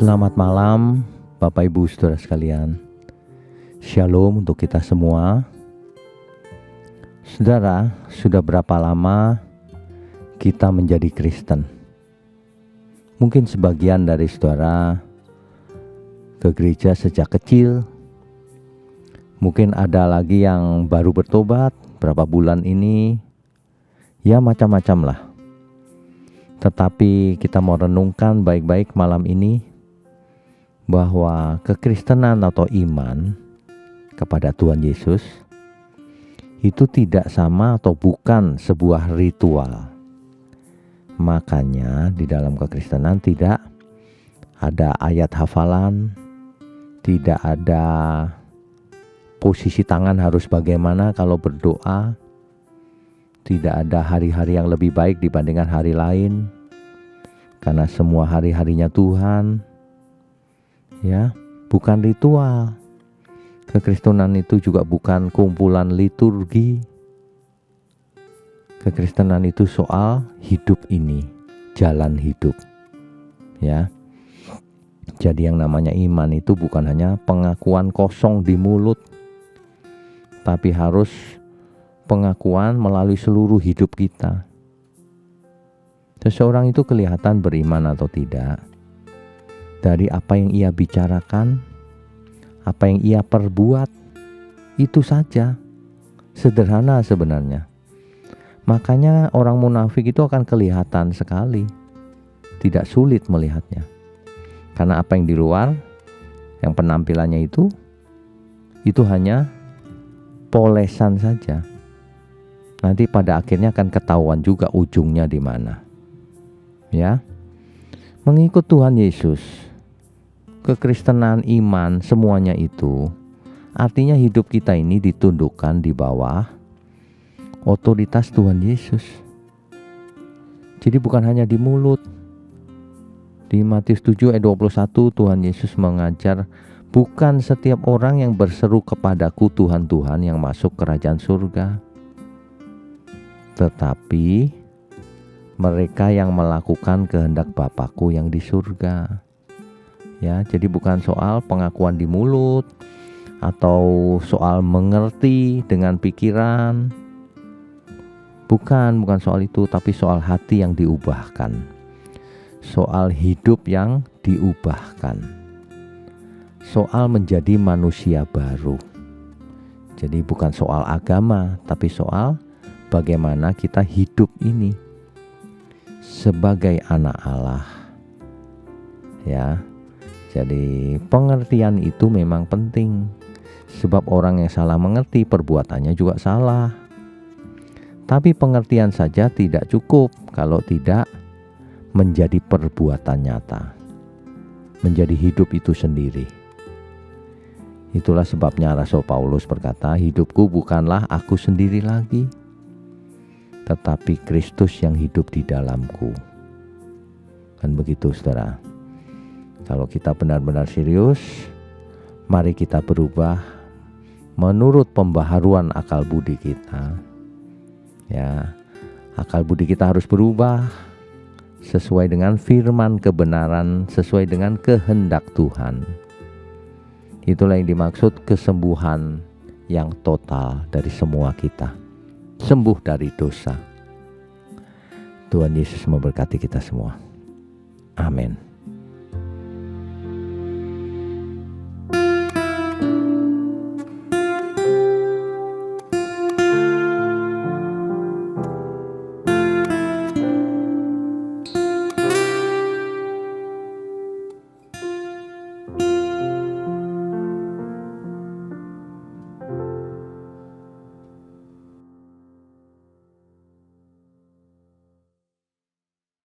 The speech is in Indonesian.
Selamat malam Bapak Ibu Saudara sekalian. Shalom untuk kita semua. Saudara, sudah berapa lama kita menjadi Kristen? Mungkin sebagian dari saudara ke gereja sejak kecil. Mungkin ada lagi yang baru bertobat berapa bulan ini. Ya, macam-macam lah. Tetapi kita mau renungkan baik-baik malam ini bahwa kekristenan atau iman kepada Tuhan Yesus itu tidak sama atau bukan sebuah ritual. Makanya di dalam kekristenan tidak ada ayat hafalan, tidak ada posisi tangan harus bagaimana kalau berdoa, tidak ada hari-hari yang lebih baik dibandingkan hari lain, karena semua hari-harinya Tuhan. Ya, bukan ritual. Kekristenan itu juga bukan kumpulan liturgi. Kekristenan itu soal hidup ini, jalan hidup. Ya. Jadi yang namanya iman itu bukan hanya pengakuan kosong di mulut, tapi harus pengakuan melalui seluruh hidup kita. Seseorang itu kelihatan beriman atau tidak dari apa yang ia bicarakan, apa yang ia perbuat, itu saja. Sederhana sebenarnya. Makanya orang munafik itu akan kelihatan sekali. Tidak sulit melihatnya. Karena apa yang di luar, yang penampilannya itu hanya polesan saja. Nanti pada akhirnya akan ketahuan juga ujungnya di mana. Ya. Mengikut Tuhan Yesus, kekristenan, iman, semuanya itu artinya hidup kita ini ditundukkan di bawah otoritas Tuhan Yesus. Jadi bukan hanya di mulut. Di Matius 7 ayat 21 Tuhan Yesus mengajar, bukan setiap orang yang berseru kepadaku Tuhan, Tuhan yang masuk kerajaan surga, tetapi mereka yang melakukan kehendak Bapakku yang di surga. Ya, jadi bukan soal pengakuan di mulut atau soal mengerti dengan pikiran. Bukan soal itu, tapi soal hati yang diubahkan. Soal hidup yang diubahkan. Soal menjadi manusia baru. Jadi bukan soal agama, tapi soal bagaimana kita hidup ini sebagai anak Allah. Ya. Jadi pengertian itu memang penting. Sebab orang yang salah mengerti perbuatannya juga salah. Tapi pengertian saja tidak cukup kalau tidak menjadi perbuatan nyata. Menjadi hidup itu sendiri. Itulah sebabnya Rasul Paulus berkata, hidupku bukanlah aku sendiri lagi, tetapi Kristus yang hidup di dalamku. Kan begitu saudara. Kalau kita benar-benar serius, mari kita berubah menurut pembaharuan akal budi kita. Ya, akal budi kita harus berubah sesuai dengan firman kebenaran, sesuai dengan kehendak Tuhan. Itulah yang dimaksud kesembuhan yang total dari semua kita. Sembuh dari dosa. Tuhan Yesus memberkati kita semua. Amin.